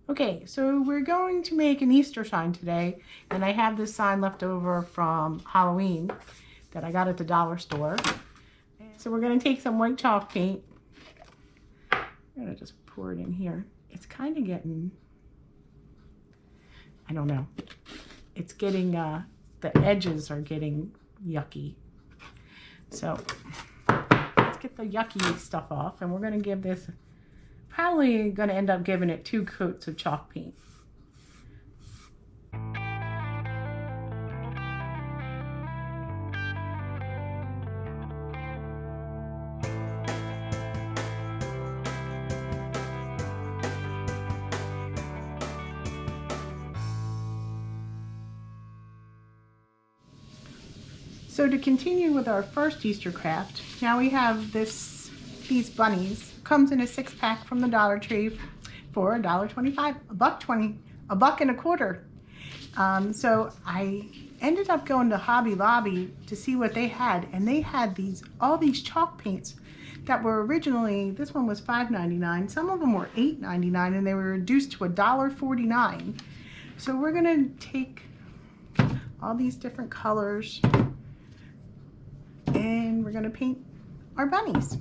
Okay, so we're going to make an Easter sign today, and I have this sign left over from Halloween that I got at the dollar store. So we're going to take some white chalk paint. I'm going to just pour it in here. It's kind of getting, I don't know, it's getting, the edges are getting yucky. So let's get the yucky stuff off, and we're going to give this, probably going to end up giving it 2 coats of chalk paint. So to continue with our first Easter craft, now we have these bunnies. Comes in a 6-pack from the Dollar Tree for $1.25, $1.20, $1.25. So I ended up going to Hobby Lobby to see what they had, and they had all these chalk paints that were originally, this one was $5.99, some of them were $8.99, and they were reduced to $1.49. So we're gonna take all these different colors and we're gonna paint our bunnies.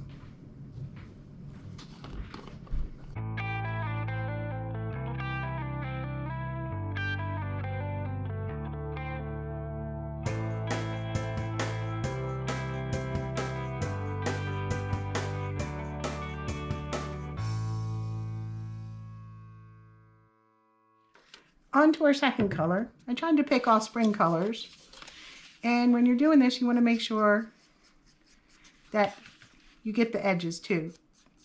On to our second color. I tried to pick all spring colors, and when you're doing this you want to make sure that you get the edges too,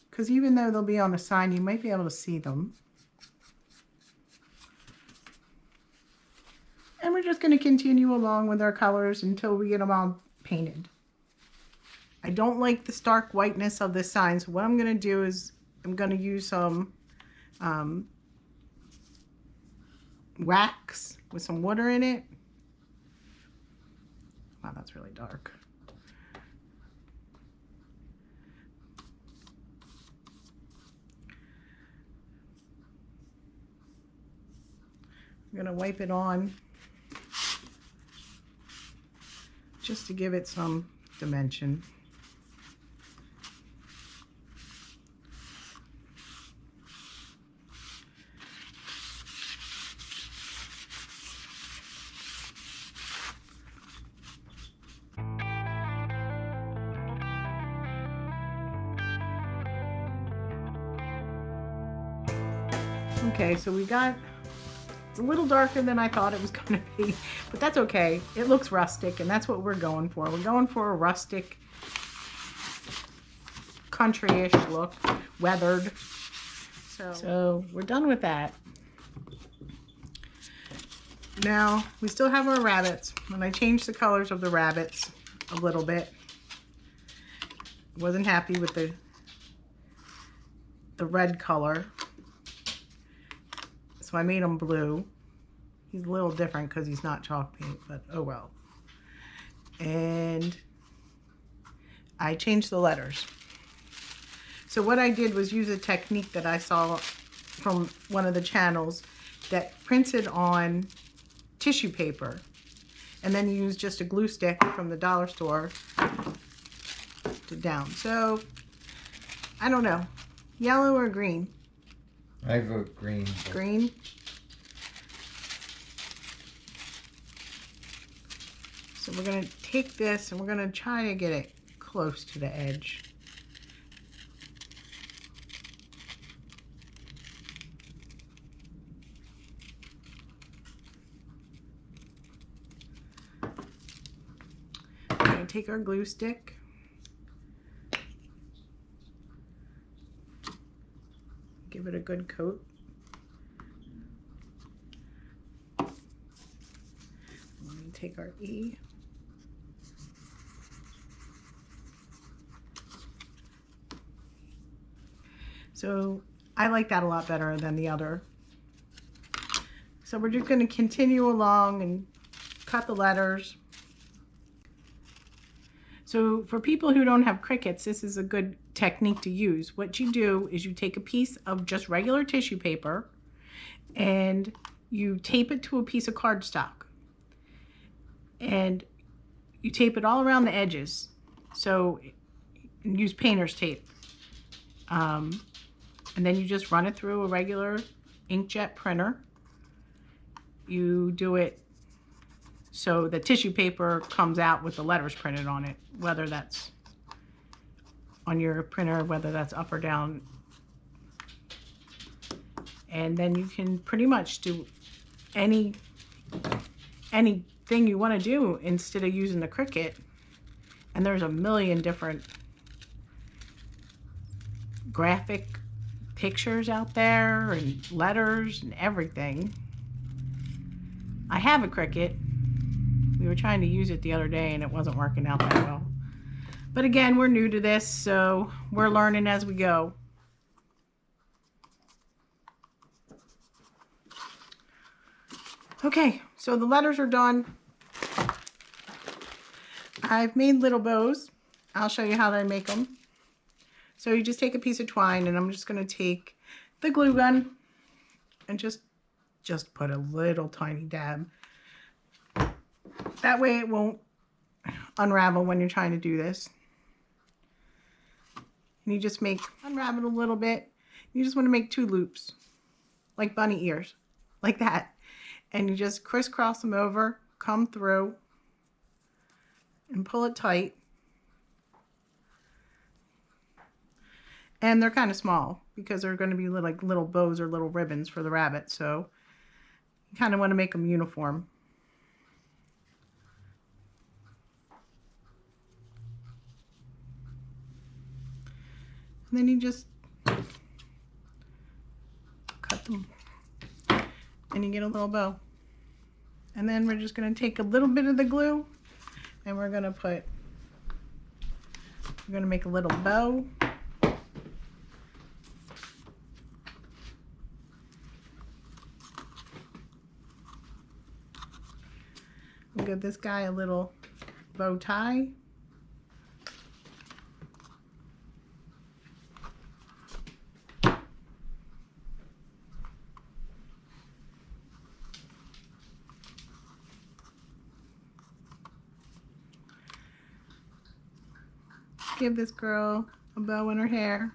because even though they'll be on the sign, you might be able to see them. And we're just going to continue along with our colors until we get them all painted. I don't like the stark whiteness of this sign, so what I'm going to do is I'm going to use some wax with some water in it. Wow, that's really dark. I'm going to wipe it on just to give it some dimension. Okay, so we got, it's a little darker than I thought it was going to be, but that's okay. It looks rustic, and that's what we're going for. We're going for a rustic, country-ish look, weathered. So we're done with that. Now, we still have our rabbits, and I changed the colors of the rabbits a little bit. Wasn't happy with the red color, so I made him blue. He's a little different because he's not chalk paint, but oh well. And I changed the letters. So what I did was use a technique that I saw from one of the channels that printed on tissue paper, and then use just a glue stick from the dollar store to down. So I don't know, yellow or green? I vote green. Green. So we're going to take this and we're going to try to get it close to the edge. We're going to take our glue stick. Give it a good coat. We're going to take our E. So I like that a lot better than the other. So we're just going to continue along and cut the letters. So for people who don't have Cricuts, this is a good technique to use. What you do is you take a piece of just regular tissue paper and you tape it to a piece of cardstock, and you tape it all around the edges. So use painter's tape. And then you just run it through a regular inkjet printer. You do it so the tissue paper comes out with the letters printed on it, whether that's on your printer, whether that's up or down. And then you can pretty much do anything you want to do instead of using the Cricut. And there's a million different graphic pictures out there and letters and everything. I have a Cricut. We were trying to use it the other day and it wasn't working out that well. But again, we're new to this, so we're learning as we go. Okay, so the letters are done. I've made little bows. I'll show you how I make them. So you just take a piece of twine, and I'm just going to take the glue gun and just put a little tiny dab. That way it won't unravel when you're trying to do this. And you just unravel it a little bit. You just want to make 2 loops, like bunny ears, like that. And you just crisscross them over, come through, and pull it tight. And they're kind of small because they're going to be like little bows or little ribbons for the rabbit. So you kind of want to make them uniform. And then you just cut them and you get a little bow. And then we're just going to take a little bit of the glue and we're going to make a little bow. We'll give this guy a little bow tie. Give this girl a bow in her hair.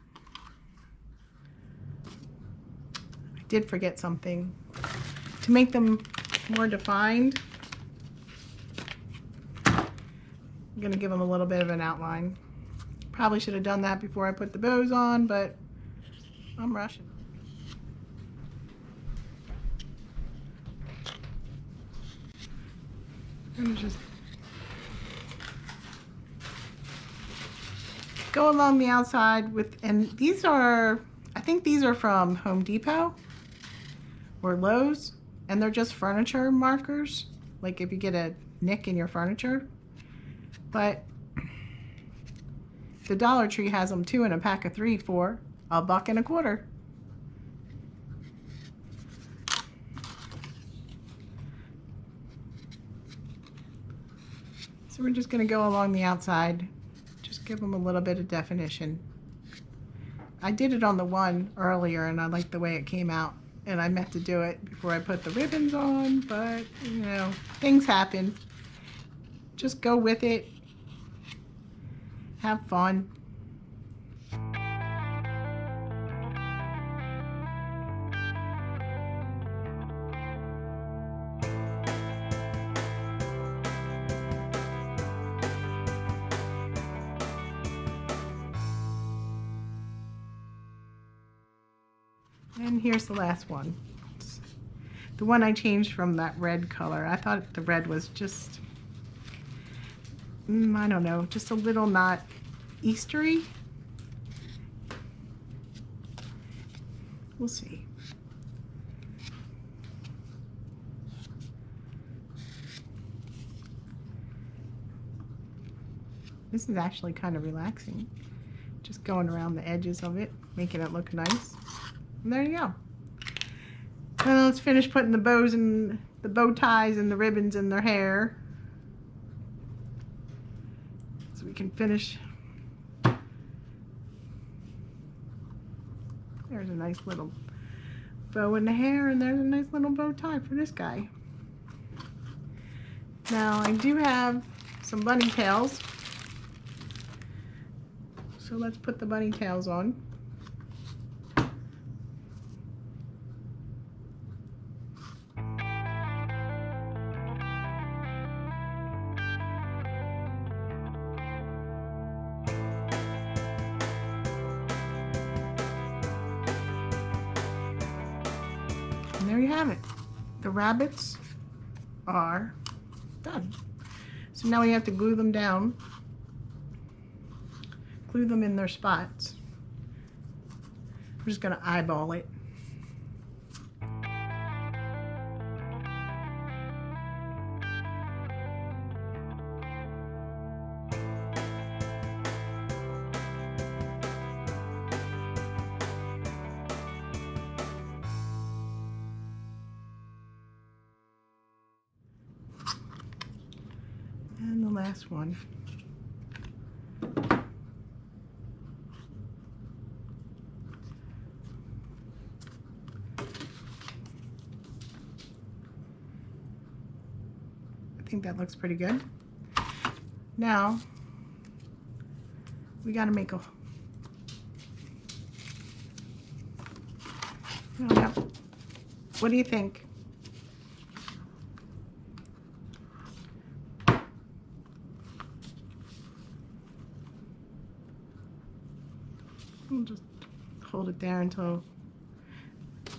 I did forget something. To make them more defined, I'm going to give them a little bit of an outline. Probably should have done that before I put the bows on, but I'm rushing. I'm just go along the outside with, and these are, I think these are from Home Depot or Lowe's, and they're just furniture markers, like if you get a nick in your furniture. But the Dollar Tree has them too in a pack of 3 for $1.25. So we're just going to go along the outside, just give them a little bit of definition. I did it on the one earlier and I liked the way it came out, and I meant to do it before I put the ribbons on, but you know, things happen. Just go with it. Have fun. And here's the last one. It's the one I changed from that red color. I thought the red was just, I don't know, just a little not Eastery. We'll see. This is actually kind of relaxing. Just going around the edges of it, making it look nice. And there you go. Now let's finish putting the bows and the bow ties and the ribbons in their hair. So we can finish. There's a nice little bow in the hair, and there's a nice little bow tie for this guy. Now I do have some bunny tails, so let's put the bunny tails on. And there you have it. The rabbits are done. So now we have to glue them down. Glue them in their spots. We're just gonna eyeball it. And the last one. I think that looks pretty good. Now, we gotta make a, I don't know. What do you think? We'll just hold it there until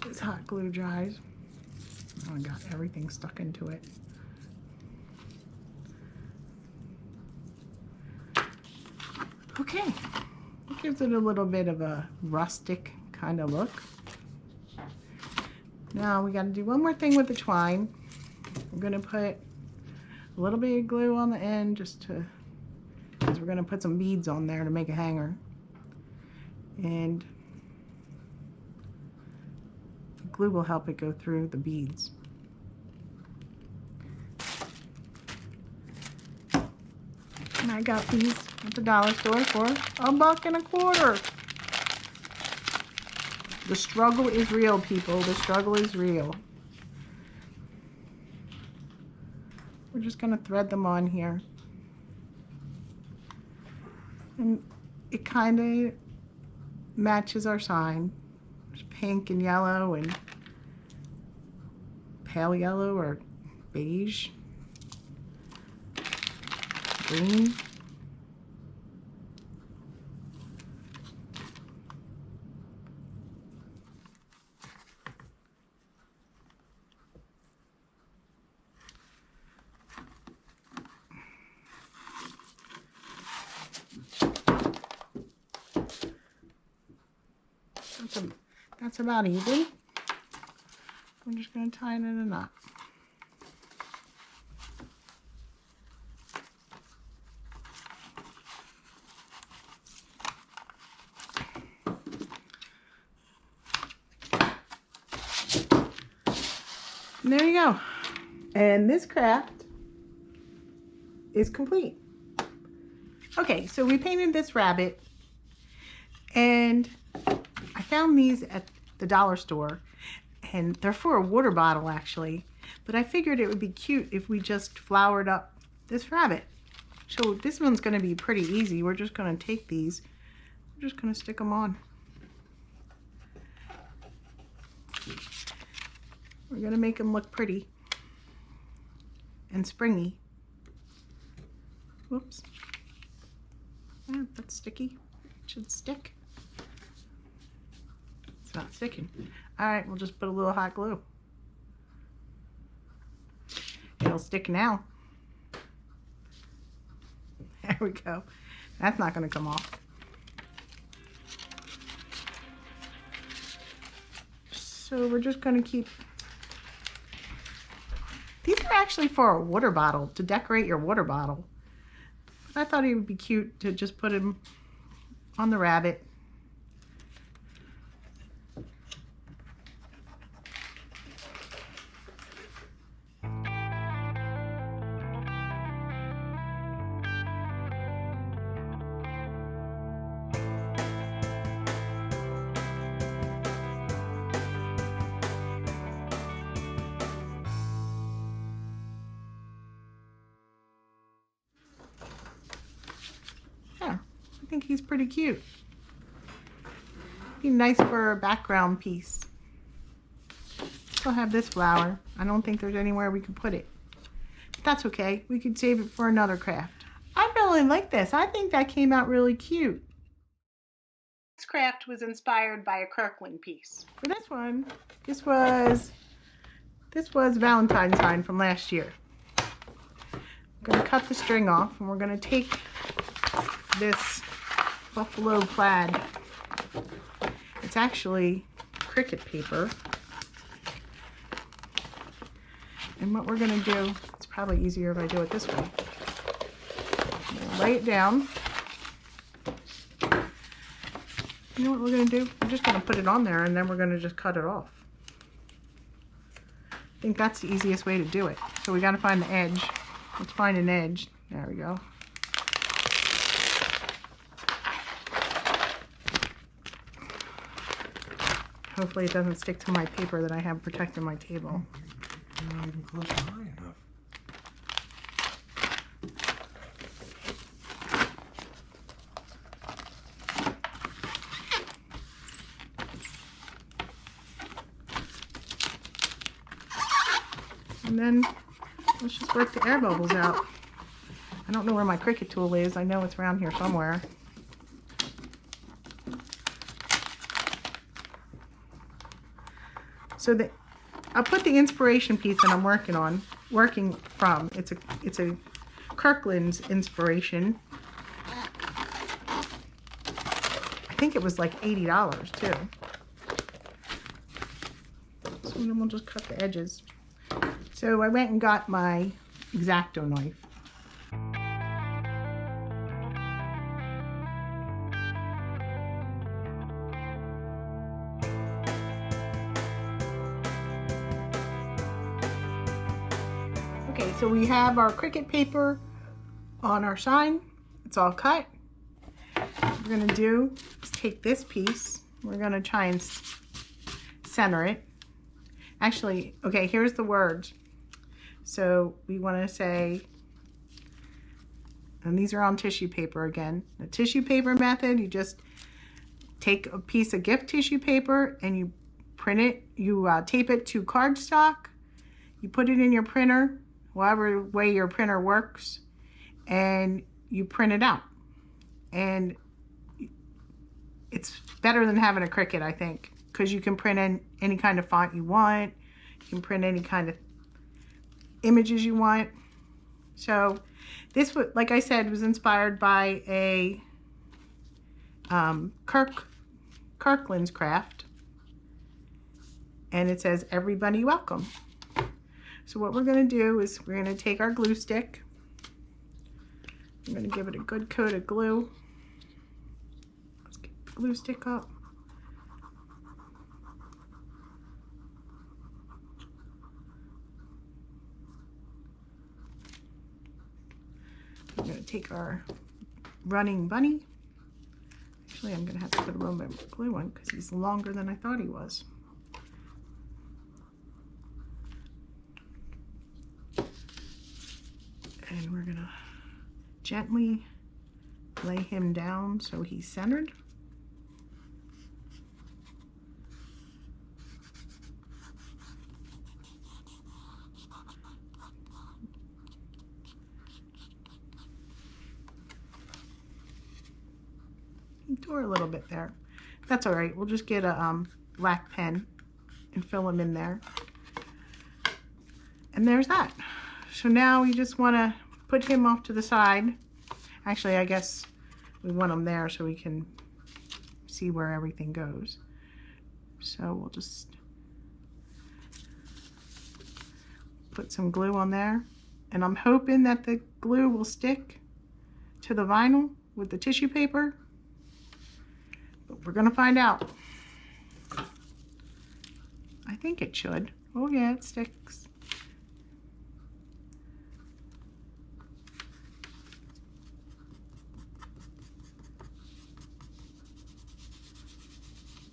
this hot glue dries. Oh, I got everything stuck into it. Okay, it gives it a little bit of a rustic kind of look. Now we got to do one more thing with the twine. We're going to put a little bit of glue on the end just to, because we're going to put some beads on there to make a hanger. And the glue will help it go through the beads. And I got these at the dollar store for $1.25. The struggle is real, people. The struggle is real. We're just going to thread them on here. And it kind of matches our sign. There's pink and yellow and pale yellow or beige. Green. That's about even. I'm just going to tie it in a knot. And there you go. And this craft is complete. Okay, so we painted this rabbit, and I found these at the dollar store, and they're for a water bottle actually, but I figured it would be cute if we just flowered up this rabbit. So this one's going to be pretty easy. We're just going to take these, we're just going to stick them on. We're going to make them look pretty and springy. Whoops. Yeah, that's sticky. It should stick. It's not sticking. Alright, we'll just put a little hot glue. It'll stick now. There we go. That's not going to come off. So we're just going to keep... These are actually for a water bottle, to decorate your water bottle. But I thought it would be cute to just put them on the rabbit. think he's pretty cute. Be nice for a background piece. Still have this flower. I don't think there's anywhere we can put it. But that's okay. We could save it for another craft. I really like this. I think that came out really cute. This craft was inspired by a Kirkland piece. For this one, this was Valentine's sign from last year. I'm going to cut the string off, and we're going to take this buffalo plaid. It's actually cricket paper. And what we're going to do, it's probably easier if I do it this way. I'm going to lay it down. You know what we're going to do? We're just going to put it on there, and then we're going to just cut it off. I think that's the easiest way to do it. So we got to find the edge. Let's find an edge. There we go. Hopefully it doesn't stick to my paper that I have protecting my table. You're not even close to high enough. And then let's just work the air bubbles out. I don't know where my Cricut tool is. I know it's around here somewhere. So I'll put the inspiration piece that I'm working from. It's a Kirkland's inspiration. I think it was like $80 too. So then we'll just cut the edges. So I went and got my X-Acto knife. Okay, so we have our Cricut paper on our sign. It's all cut. What we're gonna do is take this piece. We're gonna try and center it. Actually, okay, here's the words. So we want to say, and these are on tissue paper again. The tissue paper method, you just take a piece of gift tissue paper and you print it, you tape it to cardstock, you put it in your printer, whatever way your printer works, and you print it out. And it's better than having a Cricut, I think, because you can print in any kind of font you want. You can print any kind of images you want. So this, like I said, was inspired by a Kirkland's craft, and it says everybody welcome. So what we're going to do is we're going to take our glue stick. I'm going to give it a good coat of glue. Let's get the glue stick up. I'm going to take our running bunny. Actually, I'm going to have to put a little bit of glue on because he's longer than I thought he was. And we're going to gently lay him down so he's centered. Tore a little bit there. That's all right. We'll just get a black pen and fill him in there. And there's that. So now we just want to put him off to the side. Actually, I guess we want him there so we can see where everything goes. So we'll just put some glue on there. And I'm hoping that the glue will stick to the vinyl with the tissue paper. But we're gonna find out. I think it should. Oh yeah, it sticks.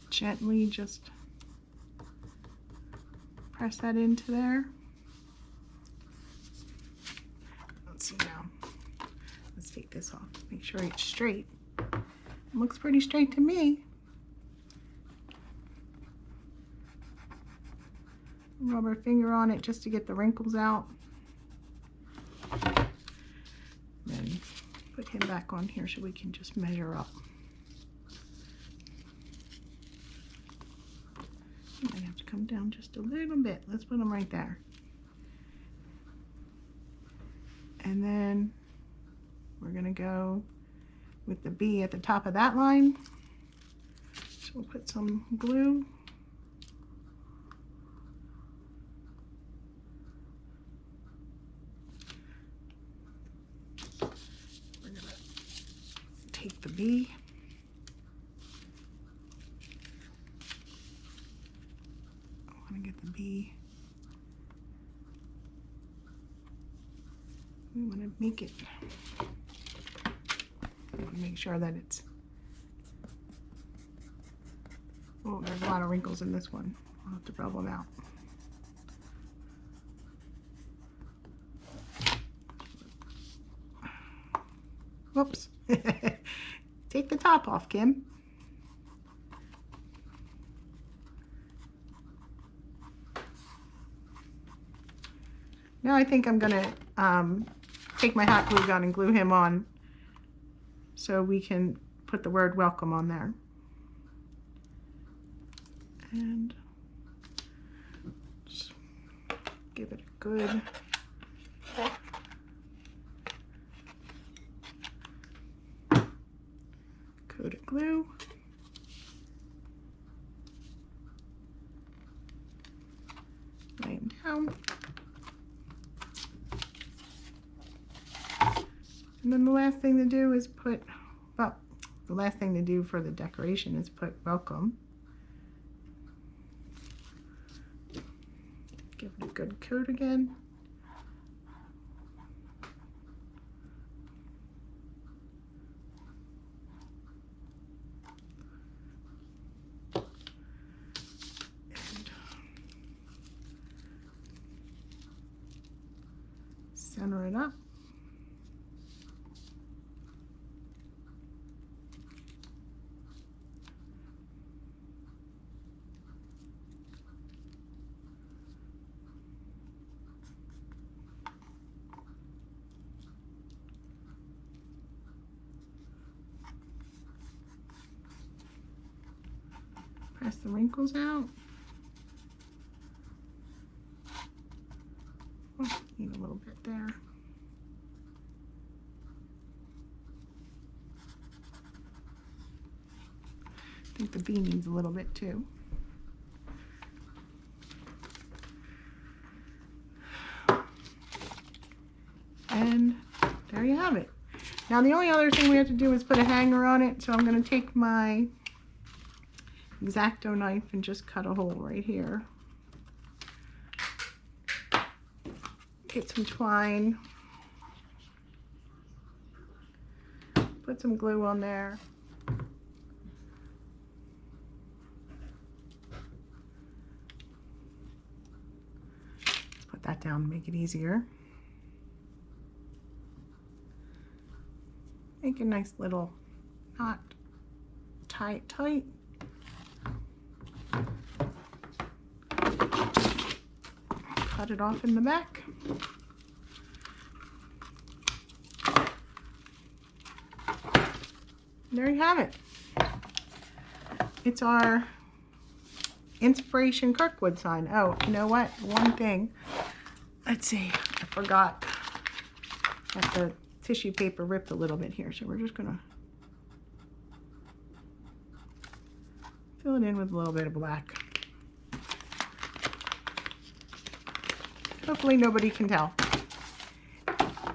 Gently just press that into there. Let's see now. Let's take this off. Make sure it's straight. Looks pretty straight to me. Rub our finger on it just to get the wrinkles out. Then put him back on here so we can just measure up. You might have to come down just a little bit. Let's put him right there. And then we're gonna go with the B at the top of that line. So we'll put some glue. We're gonna take the B. I wanna get the B. We want to make it, we want to make sure that it's, oh, there's a lot of wrinkles in this one. I'll have to rub them out. Whoops. Take the top off, Kim. Now I think I'm gonna take my hot glue gun and glue him on so we can put the word welcome on there. And just give it a good coat of glue. Lay him down. And then the last thing to do is put, well, the last thing to do for the decoration is put welcome. Give it a good coat again. And center it up. Press the wrinkles out. Oh, need a little bit there. I think the B needs a little bit too. And there you have it. Now the only other thing we have to do is put a hanger on it, so I'm going to take my X-Acto knife and just cut a hole right here. Get some twine. Put some glue on there. Put that down to make it easier. Make a nice little knot, tie it tight. Cut it off in the back. There you have it. It's our Inspiration Kirkwood sign. Oh, you know what? One thing. Let's see. I forgot that the tissue paper ripped a little bit here, so we're just gonna fill it in with a little bit of black. Hopefully nobody can tell.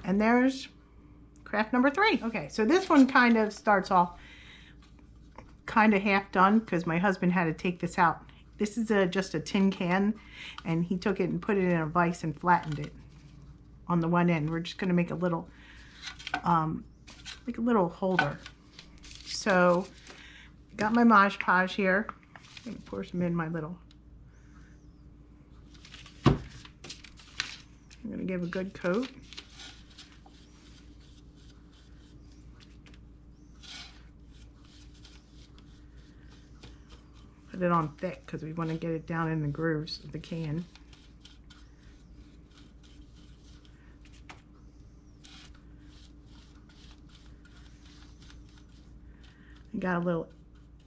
And there's craft number 3. Okay, so this one kind of starts off kind of half done because my husband had to take this out. This is just a tin can, and he took it and put it in a vise and flattened it on the one end. We're just going to make a little like a little holder. So got my Mod Podge here. I'm going to pour some in my little. I'm going to give a good coat. put it on thick because we want to get it down in the grooves of the can. I got a little,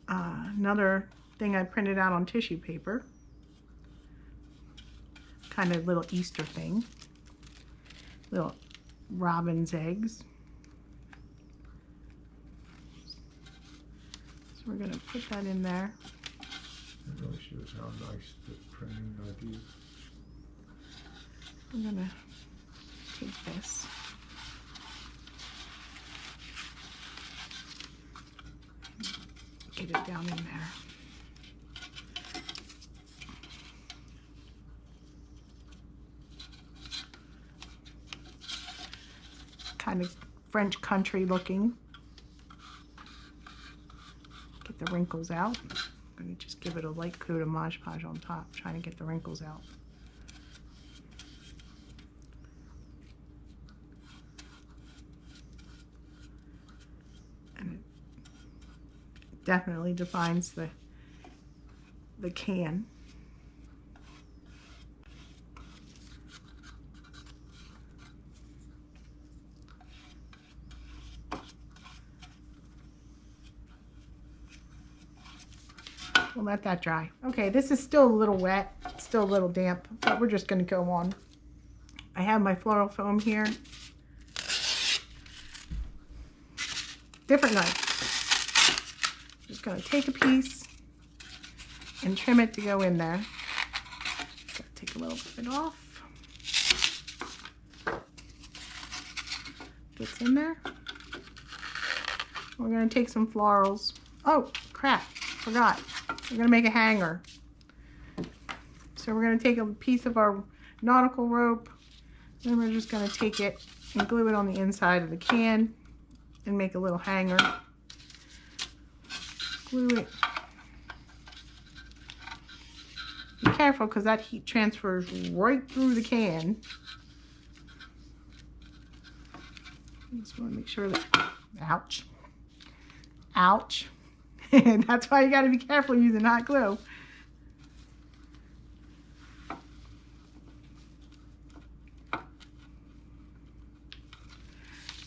another thing I printed out on tissue paper. Kind of little Easter thing. Little robin's eggs. So we're going to put that in there. It really shows how nice the printing idea. I'm going to take this. Get it down in there. Kind of French country looking. Get the wrinkles out. I'm going to just give it a light coat of Mod Podge on top, trying to get the wrinkles out. And it definitely defines the can. We'll let that dry. Okay, this is still a little wet, still a little damp, but we're just going to go on. I have my floral foam here. Different knife. Just going to take a piece and trim it to go in there. Gotta take a little bit off. Gets in there. We're going to take some florals. Oh, crap. Forgot. We're going to make a hanger. So we're going to take a piece of our nautical rope. Then we're just going to take it and glue it on the inside of the can and make a little hanger. Glue it. Be careful because that heat transfers right through the can. Just want to make sure that, ouch, ouch. That's why you got to be careful using hot glue.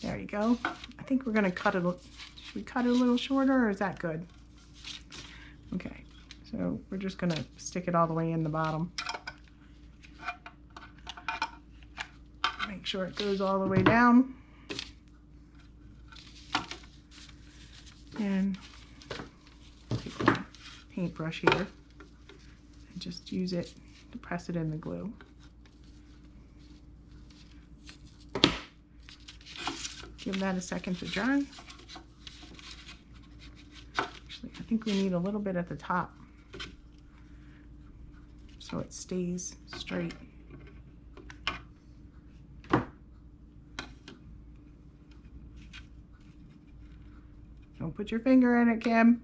There you go. I think we're going to cut it. Should we cut it a little shorter or is that good? Okay, so we're just going to stick it all the way in the bottom. Make sure it goes all the way down. And take my paintbrush here and just use it to press it in the glue. Give that a second to dry. Actually, I think we need a little bit at the top so it stays straight. Don't put your finger in it, Kim.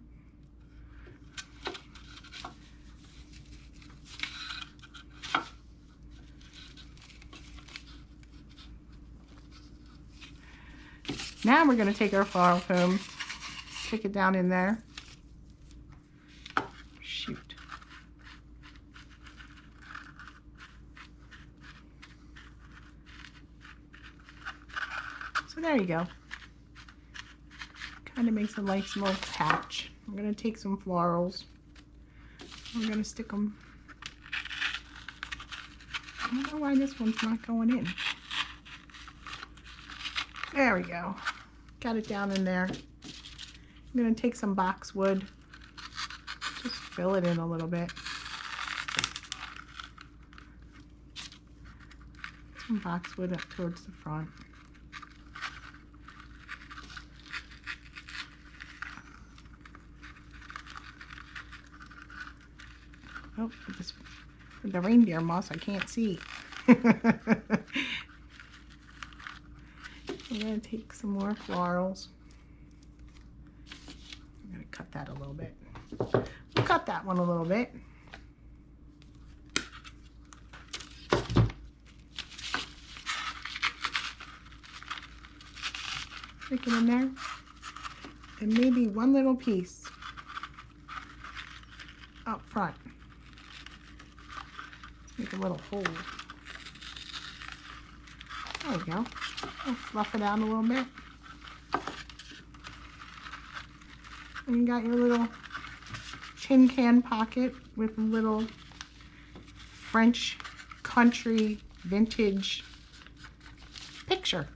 Now we're going to take our floral foam, stick it down in there. Shoot. So there you go. Kind of makes a nice little patch. I'm going to take some florals. We're going to stick them. I don't know why this one's not going in. There we go. Got it down in there. I'm going to take some boxwood. Just fill it in a little bit. Some boxwood up towards the front. Oh, with the reindeer moss, I can't see. I'm going to take some more florals. I'm going to cut that a little bit. We'll cut that one a little bit. Stick it in there. And maybe one little piece. Oh, front. Let's make a little hole. There we go. I'll fluff it out a little bit. And you got your little tin can pocket with a little French country vintage picture.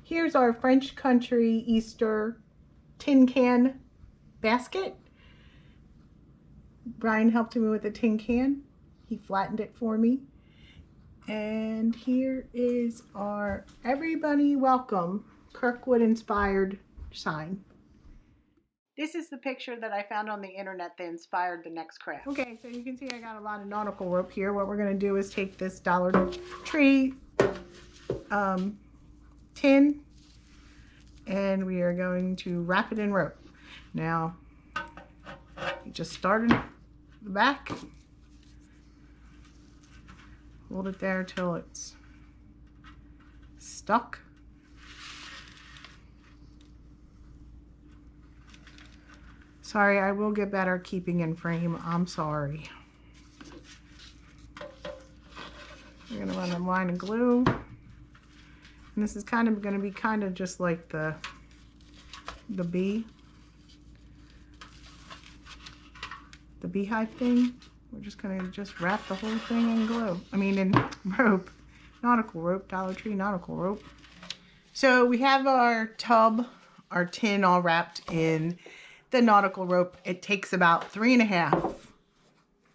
Here's our French country Easter tin can basket. Brian helped me with the tin can. He flattened it for me. And here is our Everybody Welcome Kirkwood inspired sign. This is the picture that I found on the internet that inspired the next craft. Okay, so you can see I got a lot of nautical rope here. What we're going to do is take this Dollar Tree tin and we are going to wrap it in rope. Now, you just start in the back, hold it there till it's stuck. Sorry, I will get better keeping in frame. I'm sorry. We're gonna run a line of glue. And this is kind of gonna be kind of just like the beehive thing. We're just gonna wrap the whole thing in glue. I mean in rope, nautical rope, Dollar Tree nautical rope. So we have our tub, our tin all wrapped in the nautical rope. It takes about 3.5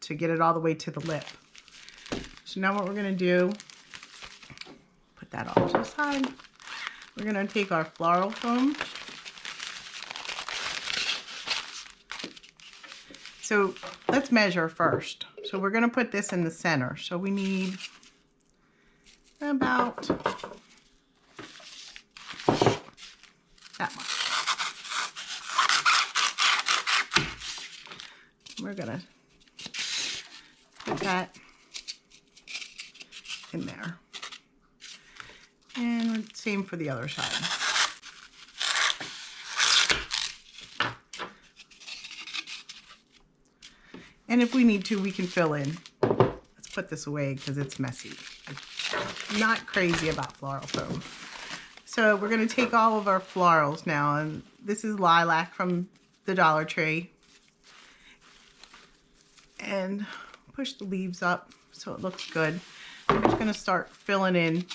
to get it all the way to the lip. So now what we're gonna do, put that off to the side. We're gonna take our floral foam. So let's measure first. So we're gonna put this in the center. So we need about that much. We're gonna put that in there. And same for the other side. And if we need to, we can fill in. Let's put this away because it's messy. I'm not crazy about floral foam. So we're gonna take all of our florals now, and this is lilac from the Dollar Tree. And push the leaves up so it looks good. I'm just gonna start filling in.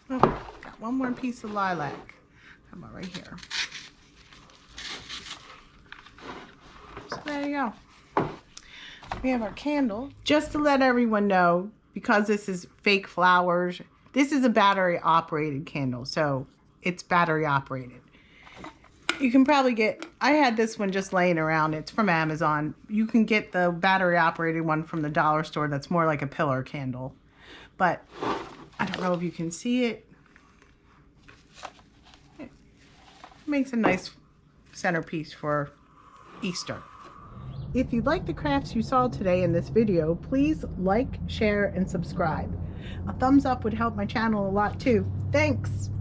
Oh, got one more piece of lilac. How about right here? So there you go. We have our candle. Just to let everyone know, because this is fake flowers, this is a battery operated candle. So it's battery operated. You can probably get, I had this one just laying around. It's from Amazon. You can get the battery operated one from the dollar store that's more like a pillar candle. But I don't know if you can see it. It makes a nice centerpiece for Easter. If you like the crafts you saw today in this video, please like, share, and subscribe. A thumbs up would help my channel a lot too. Thanks!